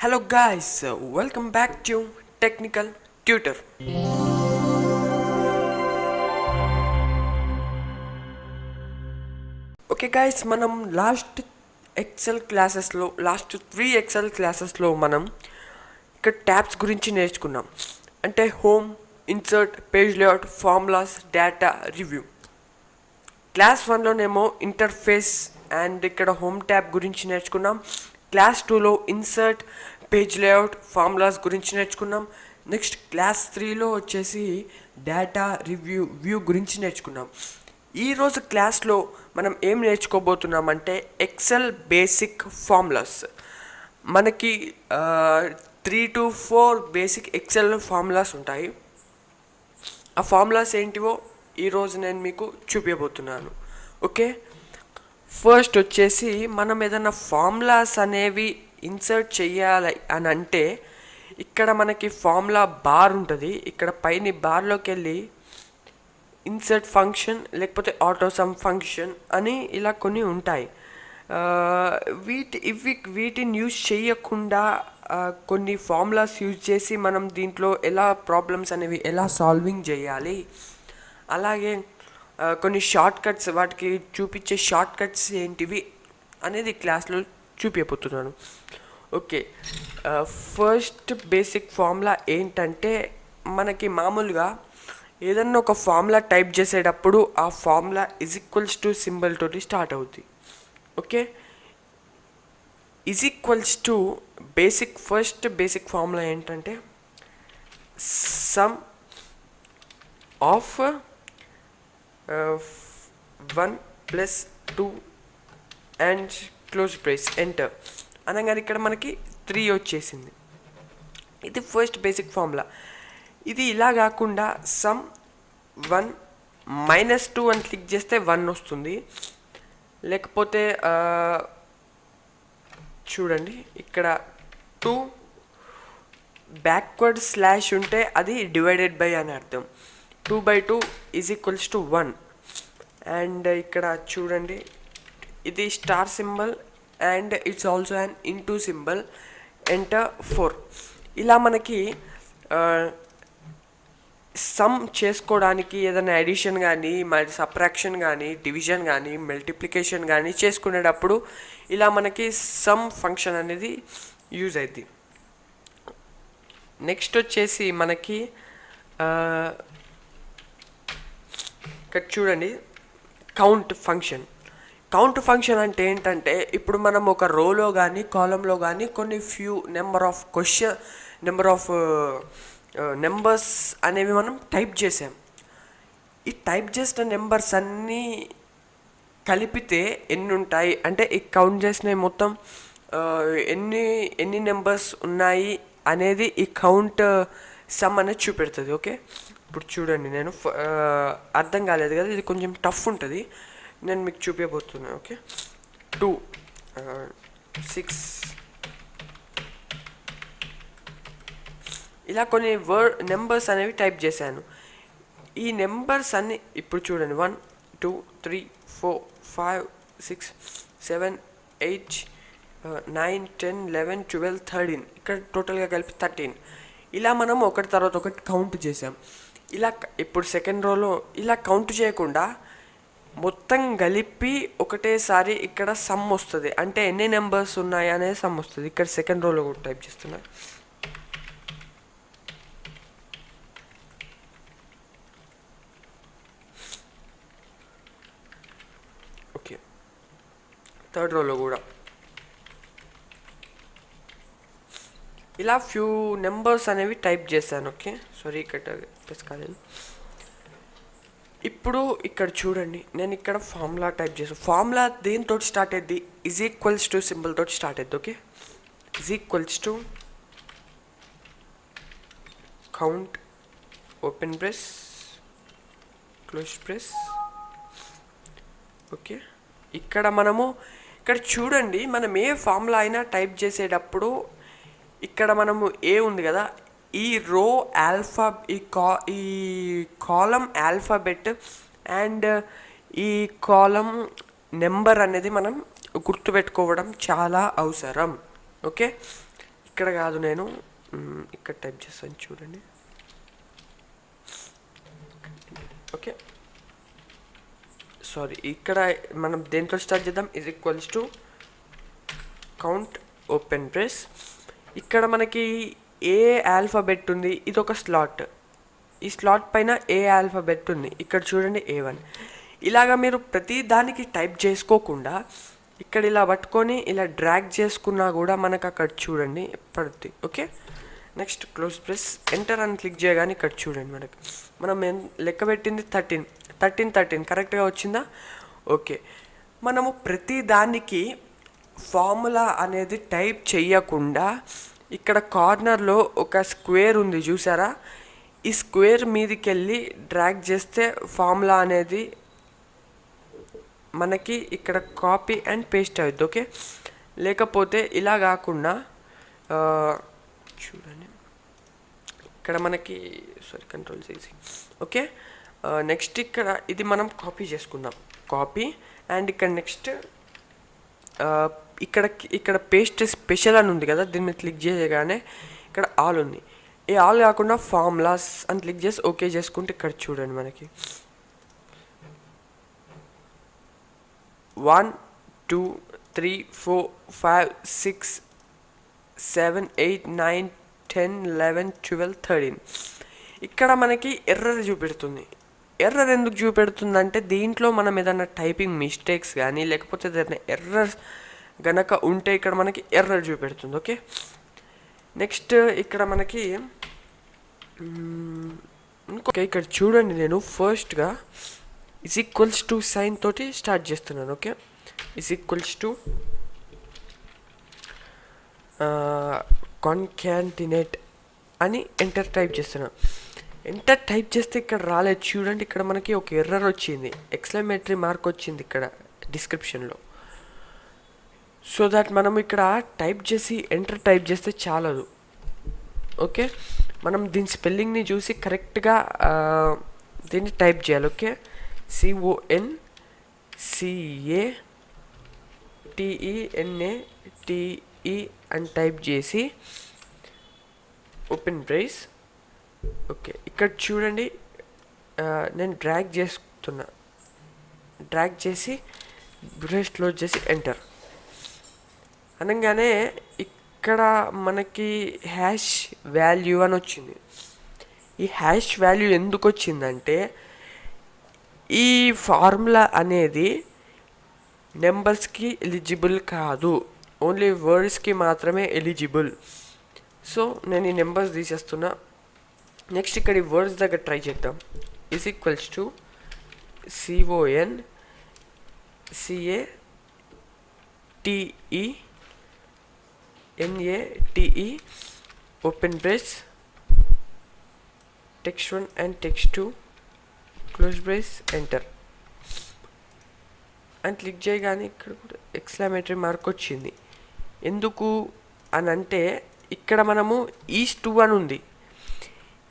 Hello guys, welcome back to Technical Tutor. Okay guys, మనం last three Excel క్లాసెస్లో మనం ఇక్కడ ట్యాబ్స్ గురించి నేర్చుకున్నాం. అంటే home, insert, page layout, formulas, data, review. Class 1లోనేమో ఇంటర్ఫేస్ అండ్ ఇక్కడ హోమ్ ట్యాబ్ గురించి నేర్చుకున్నాం. క్లాస్ 2లో ఇన్సర్ట్, పేజ్ లేఅవుట్, ఫార్ములాస్ గురించి నేర్చుకున్నాం. నెక్స్ట్ క్లాస్ 3లో వచ్చేసి డేటా, వ్యూ గురించి నేర్చుకున్నాం. ఈరోజు క్లాస్లో మనం ఏం నేర్చుకోబోతున్నామంటే ఎక్సెల్ బేసిక్ ఫార్ములాస్. మనకి 3 to 4 బేసిక్ ఎక్సెల్ ఫార్ములాస్ ఉంటాయి. ఆ ఫార్ములాస్ ఏంటివో ఈరోజు నేను మీకు చూపించబోతున్నాను. ఓకే, ఫస్ట్ వచ్చేసి మనం ఏదైనా ఫార్ములాస్ అనేవి ఇన్సర్ట్ చేయాలి అని అంటే ఇక్కడ మనకి ఫార్ములా బార్ ఉంటుంది. ఇక్కడ పైన బార్లోకి వెళ్ళి ఇన్సర్ట్ ఫంక్షన్ లేకపోతే ఆటో సమ్ ఫంక్షన్ అని ఇలా కొన్ని ఉంటాయి. వీటిని యూజ్ చేయకుండా కొన్ని ఫార్ములాస్ యూజ్ చేసి మనం దీంట్లో ఎలా ప్రాబ్లమ్స్ అనేవి ఎలా సాల్వింగ్ చేయాలి, అలాగే కొన్ని షార్ట్ కట్స్, వాటికి చూపించే షార్ట్ కట్స్ ఏంటివి అనేది క్లాస్లో చూపించబోతున్నాను. ఓకే, ఫస్ట్ బేసిక్ ఫార్ములా ఏంటంటే మనకి మామూలుగా ఏదన్నా ఒక ఫార్ములా టైప్ చేసేటప్పుడు ఆ ఫార్ములా = సింబల్ తోటి స్టార్ట్ అవుతుంది. ఓకే, ఫస్ట్ బేసిక్ ఫార్ములా ఏంటంటే some of 1 + 2 and close brace enter అనగానే ఇక్కడ మనకి 3 వచ్చేసింది. ఇది ఫస్ట్ బేసిక్ ఫార్ములా. ఇది ఇలా కాకుండా సమ్ 1 - 2 అని క్లిక్ చేస్తే 1 వస్తుంది. లేకపోతే చూడండి, ఇక్కడ 2 బ్యాక్వర్డ్ స్లాష్ ఉంటే అది డివైడెడ్ బై అని అర్థం. 2/2 = 1. అండ్ ఇక్కడ చూడండి, ఇది star symbol and it's also an into symbol. Enter 4. ఇలా మనకి సమ్ చేసుకోవడానికి ఏదైనా అడిషన్ కానీ, మరి సబ్ట్రాక్షన్ కానీ, డివిజన్ కానీ, మల్టిప్లికేషన్ కానీ చేసుకునేటప్పుడు ఇలా మనకి సమ్ ఫంక్షన్ అనేది యూజ్ అవుతుంది. నెక్స్ట్ వచ్చేసి మనకి ఇక్కడ చూడండి, కౌంట్ ఫంక్షన్ అంటే ఏంటంటే ఇప్పుడు మనం ఒక రోలో కానీ కాలంలో కానీ కొన్ని నెంబర్స్ అనేవి మనం టైప్ చేసాం. ఈ టైప్ చేసిన నెంబర్స్ అన్నీ కలిపితే ఎన్ని ఉంటాయి అంటే ఈ కౌంట్ చేసిన మొత్తం ఎన్ని నెంబర్స్ ఉన్నాయి అనేది ఈ కౌంట్ సమ్ అనేది చూపెడుతుంది. ఓకే, ఇప్పుడు చూడండి, నేను అర్థం కాలేదు కదా, ఇది కొంచెం టఫ్ ఉంటుంది, నేను మీకు చూపించబోతున్నాను. ఓకే, 2 6 ఇలా కొన్ని నెంబర్స్ అనేవి టైప్ చేశాను. ఈ నెంబర్స్ అన్ని ఇప్పుడు చూడండి, 1 2 3 4 5 6 7 8 9 10 11 12 13 ఇక్కడ టోటల్గా కలిపి 13. ఇలా మనం ఒకటి తర్వాత ఒకటి కౌంట్ చేసాం. ఇలా ఇప్పుడు సెకండ్ రోలో ఇలా కౌంట్ చేయకుండా మొత్తం కలిపి ఒకటేసారి ఇక్కడ సమ్ వస్తుంది. అంటే ఎన్ని నెంబర్స్ ఉన్నాయి అనేది సమ్ వస్తుంది. ఇక్కడ సెకండ్ రోలో కూడా టైప్ చేస్తున్నా. ఓకే, థర్డ్ రోలో కూడా ఇలా ఫ్యూ నెంబర్స్ అనేవి టైప్ చేశాను. ఓకే, సారీ ఇక్కడ ప్లస్ కాలేదు. ఇప్పుడు ఇక్కడ చూడండి, నేను ఇక్కడ ఫార్ములా టైప్ చేసాను. ఫార్ములా దేనితో స్టార్ట్ అయ్యింది? = సింబల్ తోటి స్టార్ట్ అయ్యింది. Okay, = count open brace close brace. Okay, ఇక్కడ చూడండి, మనం ఏ ఫార్ములా అయినా టైప్ చేసేటప్పుడు ఇక్కడ మనము ఏ ఉంది కదా, ఈ రో ఈ కాలం ఆల్ఫాబెట్ అండ్ ఈ కాలం నెంబర్ అనేది మనం గుర్తుపెట్టుకోవడం చాలా అవసరం. ఓకే, ఇక్కడ కాదు, నేను ఇక్కడ టైప్ చేస్తాను చూడండి. ఓకే, సారీ, ఇక్కడ మనం దేంట్లో స్టార్ట్ చేద్దాం. = కౌంట్ ఓపెన్ బ్రేస్. ఇక్కడ మనకి ఏ ఆల్ఫాబెట్ ఉంది, ఇది ఒక స్లాట్. ఈ స్లాట్ పైన ఏ ఆల్ఫాబెట్ ఉంది, ఇక్కడ చూడండి A1. ఇలాగా మీరు ప్రతి దానికి టైప్ చేసుకోకుండా ఇక్కడ ఇలా పట్టుకొని ఇలా డ్రాగ్ చేసుకున్నా కూడా మనకు అక్కడ చూడండి పడుతుంది. Okay, next close press enter అని క్లిక్ చేయగానే ఇక్కడ చూడండి మనం లెక్క పెట్టింది 13 కరెక్ట్గా వచ్చిందా? ఓకే, మనము ప్రతి దానికి ఫార్ములా అనేది టైప్ చేయకుండా ఇక్కడ కార్నర్లో ఒక స్క్వేర్ ఉంది చూసారా, ఈ స్క్వేర్ మీదకి వెళ్ళి డ్రాగ్ చేస్తే ఫార్ములా అనేది మనకి ఇక్కడ కాపీ అండ్ పేస్ట్ అవుతుంది. ఓకే, లేకపోతే ఇలా కాకుండా చూడండి ఇక్కడ మనకి కంట్రోల్ చేసి. ఓకే, నెక్స్ట్ ఇక్కడ ఇది మనం కాపీ చేసుకుందాం. కాపీ అండ్ ఇక్కడ నెక్స్ట్ ఇక్కడ పేస్ట్ స్పెషల్ అని ఉంది కదా, దీన్ని క్లిక్ చేయగానే ఇక్కడ ఆల్ ఉంది. ఈ ఆల్ కాకుండా ఫార్ములాస్ అని క్లిక్ చేసి ఓకే చేసుకుంటే ఇక్కడ చూడండి మనకి 1 2 3 4 5 6 7 8 9 10 11 12 13 ఇక్కడ మనకి ఎర్రర్ చూపెడుతుంది. ఎర్రర్ ఎందుకు చూపెడుతుందంటే దీంట్లో మనం ఏదైనా టైపింగ్ మిస్టేక్స్ కానీ లేకపోతే ఏదైనా ఎర్రర్స్ గనక ఉంటే ఇక్కడ మనకి ఎర్రర్ చూపెడుతుంది. ఓకే, నెక్స్ట్ ఇక్కడ మనకి ఓకే ఇక్కడ చూడండి, నేను ఫస్ట్గా = సైన్ తోటి స్టార్ట్ చేస్తున్నాను. ఓకే, = కాన్కాటినేట్ అని ఎంటర్ టైప్ చేస్తున్నాను. ఎంటర్ టైప్ చేస్తే ఇక్కడ రాలేదు చూడండి, ఇక్కడ మనకి ఒక ఎర్రర్ వచ్చింది, ఎక్స్క్లమేటరీ మార్క్ వచ్చింది ఇక్కడ డిస్క్రిప్షన్లో. సో దట్ మనం ఇక్కడ టైప్ చేసి ఎంటర్ టైప్ చేస్తే చాలదు. ఓకే, మనం దీని స్పెల్లింగ్ని చూసి కరెక్ట్గా దీన్ని టైప్ చేయాలి. ఓకే, CONCATENATE అని టైప్ చేసి ఓపెన్ బ్రేస్. ఓకే, ఇక్కడ చూడండి నేను డ్రాగ్ చేసి బ్రేస్ క్లోజ్ చేసి ఎంటర్ అనగానే ఇక్కడ మనకి హ్యాష్ వాల్యూ అని వచ్చింది. ఈ హ్యాష్ వాల్యూ ఎందుకు వచ్చిందంటే ఈ ఫార్ములా అనేది నెంబర్స్కి ఎలిజిబుల్ కాదు, ఓన్లీ వర్డ్స్కి మాత్రమే ఎలిజిబుల్. సో నేను ఈ నెంబర్స్ తీసేస్తున్నా. నెక్స్ట్ ఇక్కడ ఈ వర్డ్స్ దగ్గర ట్రై చేద్దాం. = CONCATENATE open brace text1 and text2 close brace enter అని క్లిక్ చేయగానే ఇక్కడ కూడా ఎక్స్క్లమేటరీ మార్క్ వచ్చింది. ఎందుకు అని అంటే ఇక్కడ మనము ఈస్ట్ అని ఉంది,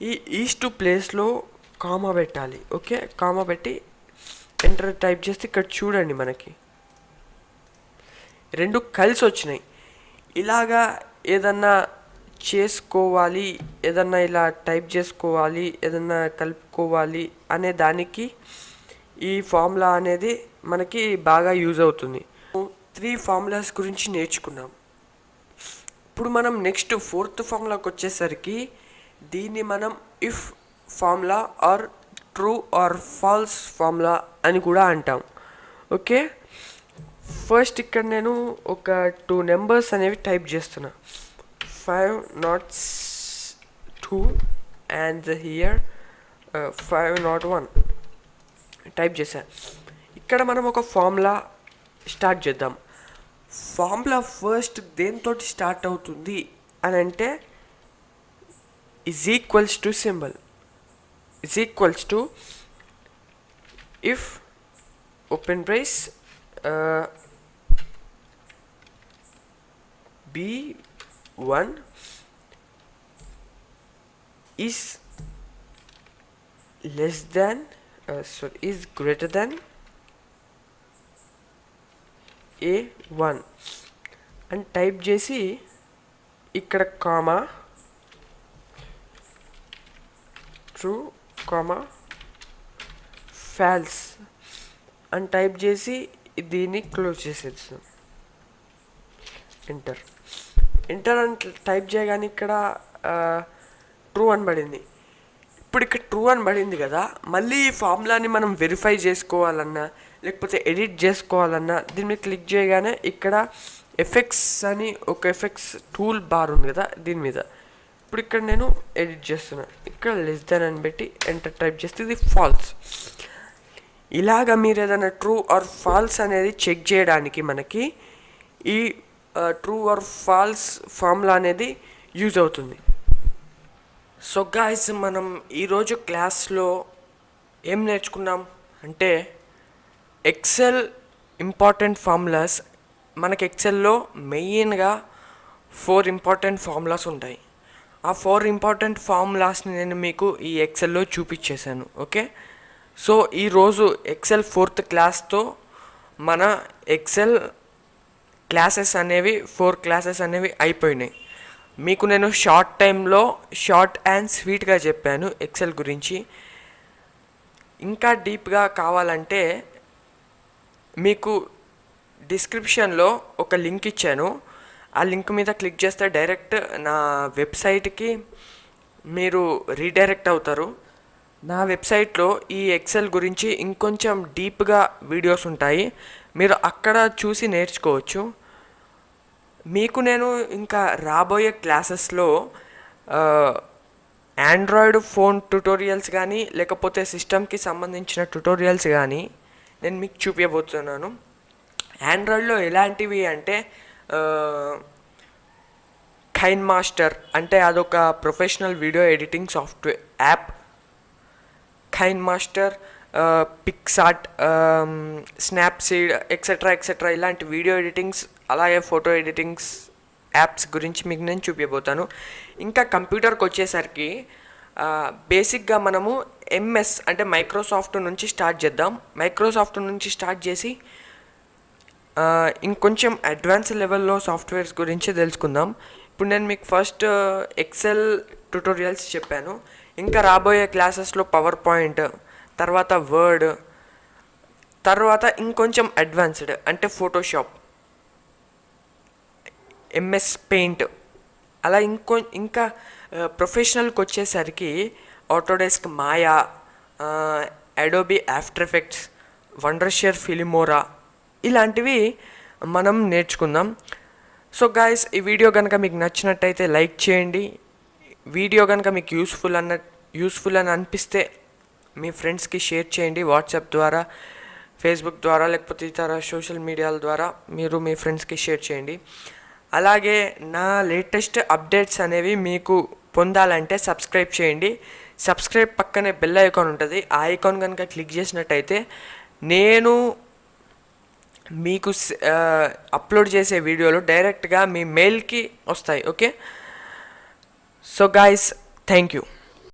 ఈ ఈస్ట్ ప్లేస్లో కామా పెట్టాలి. ఓకే, కామా పెట్టి ఎంటర్ టైప్ చేస్తే ఇక్కడ చూడండి మనకి రెండు కలిసి వచ్చినాయి. ఇలాగా ఏదన్నా చేసుకోవాలి, ఏదన్నా ఇలా టైప్ చేసుకోవాలి, ఏదన్నా కలుపుకోవాలి అనే దానికి ఈ ఫార్ములా అనేది మనకి బాగా యూజ్ అవుతుంది. 3 ఫార్ములాస్ గురించి నేర్చుకున్నాం. ఇప్పుడు మనం నెక్స్ట్ 4th ఫార్ములాకి వచ్చేసరికి దీన్ని మనం if formula or true or false formula అని కూడా అంటాం. ఓకే, ఫస్ట్ ఇక్కడ నేను ఒక 2 నెంబర్స్ అనేవి టైప్ చేస్తున్నా. 502 and here 501 టైప్ చేశాను. ఇక్కడ మనం ఒక ఫార్ములా స్టార్ట్ చేద్దాం. ఫార్ములా ఫస్ట్ దేంతో స్టార్ట్ అవుతుంది అని అంటే = symbol if open brace B1 is greater than A1 అని టైప్ చేసి ఇక్కడ కామా ట్రూ కామా ఫాల్స్ అని టైప్ చేసి దీన్ని క్లోజ్ చేసేస్తాం. ఎంటర్ అని టైప్ చేయగానే ఇక్కడ ట్రూ అని పడింది. ఇప్పుడు ఇక్కడ ట్రూ అని పడింది కదా, మళ్ళీ ఈ ఫార్ములాని మనం వెరిఫై చేసుకోవాలన్నా లేకపోతే ఎడిట్ చేసుకోవాలన్నా దీని మీద క్లిక్ చేయగానే ఇక్కడ ఎఫెక్ట్స్ అని ఒక ఎఫెక్ట్స్ టూల్ బార్ ఉంది కదా, దీని మీద ఇప్పుడు ఇక్కడ నేను ఎడిట్ చేస్తున్నాను. ఇక్కడ లెస్ దెన్ అని పెట్టి ఎంటర్ టైప్ చేస్తే ఇది ఫాల్స్. ఇలాగ మీరు ఏదైనా ట్రూ ఆర్ ఫాల్స్ అనేది చెక్ చేయడానికి మనకి ఈ ట్రూ ఆర్ ఫాల్స్ ఫార్ములా అనేది యూజ్ అవుతుంది. సో గాయ్స్, మనం ఈరోజు క్లాస్లో ఏం నేర్చుకున్నాం అంటే ఎక్సెల్ ఇంపార్టెంట్ ఫార్ములాస్. మనకి ఎక్సెల్లో మెయిన్గా 4 ఇంపార్టెంట్ ఫార్ములాస్ ఉంటాయి. ఆ 4 ఇంపార్టెంట్ ఫార్ములాస్ని నేను మీకు ఈ ఎక్సెల్లో చూపించేశాను. ఓకే, సో ఈరోజు ఎక్సెల్ 4th క్లాస్తో మన ఎక్సెల్ క్లాసెస్ అనేవి 4 క్లాసెస్ అనేవి అయిపోయినాయి. మీకు నేను షార్ట్ టైంలో షార్ట్ అండ్ స్వీట్గా చెప్పాను ఎక్సెల్ గురించి. ఇంకా డీప్గా కావాలంటే మీకు డిస్క్రిప్షన్లో ఒక లింక్ ఇచ్చాను. ఆ లింక్ మీద క్లిక్ చేస్తే డైరెక్ట్ నా వెబ్సైట్కి మీరు రీడైరెక్ట్ అవుతారు. నా వెబ్సైట్లో ఈ ఎక్సెల్ గురించి ఇంకొంచెం డీప్గా వీడియోస్ ఉంటాయి, మీరు అక్కడ చూసి నేర్చుకోవచ్చు. మీకు నేను ఇంకా రాబోయే క్లాసెస్లో ఆండ్రాయిడ్ ఫోన్ ట్యుటోరియల్స్ కానీ లేకపోతే సిస్టమ్కి సంబంధించిన ట్యుటోరియల్స్ కానీ నేను మీకు చూపించబోతున్నాను. ఆండ్రాయిడ్లో ఎలాంటివి అంటే కైన్ మాస్టర్ అంటే అదొక professional video editing software app. KineMaster, PicsArt, Snapseed etcetera ఇలాంటి వీడియో ఎడిటింగ్స్ అలాగే ఫోటో ఎడిటింగ్స్ యాప్స్ గురించి మీకు నేను చూపించబోతాను. ఇంకా కంప్యూటర్కి వచ్చేసరికి బేసిక్గా మనము ఎంఎస్ అంటే మైక్రోసాఫ్ట్ నుంచి స్టార్ట్ చేద్దాం. మైక్రోసాఫ్ట్ నుంచి స్టార్ట్ చేసి ఇంకొంచెం అడ్వాన్స్ లెవెల్లో సాఫ్ట్వేర్స్ గురించి తెలుసుకుందాం. ఇప్పుడు నేను మీకు ఫస్ట్ ఎక్సెల్ ట్యుటోరియల్స్ చెప్పాను. ఇంకా రాబోయే క్లాసెస్లో పవర్ పాయింట్, తర్వాత వర్డ్, తర్వాత ఇంకొంచెం అడ్వాన్స్డ్ అంటే ఫోటోషాప్, ఎంఎస్ పెయింట్, అలా ఇంకా ప్రొఫెషనల్కి వచ్చేసరికి ఆటోడెస్క్, మాయా, అడోబీ ఆఫ్టర్ ఎఫెక్ట్స్, వండర్షేర్, ఫిలిమోరా ఇలాంటివి మనం నేర్చుకుందాం. సో గాయస్, ఈ వీడియో కనుక మీకు నచ్చినట్టయితే లైక్ చేయండి. వీడియో కనుక మీకు యూస్ఫుల్ అని అనిపిస్తే మీ ఫ్రెండ్స్కి షేర్ చేయండి. వాట్సాప్ ద్వారా, ఫేస్బుక్ ద్వారా లేకపోతే ఇతర సోషల్ మీడియాల ద్వారా మీరు మీ ఫ్రెండ్స్కి షేర్ చేయండి. అలాగే నా లేటెస్ట్ అప్డేట్స్ అనేవి మీకు పొందాలంటే సబ్స్క్రైబ్ చేయండి. సబ్స్క్రైబ్ పక్కనే బెల్ ఐకాన్ ఉంటుంది. ఆ ఐకాన్ కనుక క్లిక్ చేసినట్టయితే నేను మీకు అప్లోడ్ చేసే వీడియోలు డైరెక్ట్గా మీ మెయిల్కి వస్తాయి. Okay, so guys, thank you.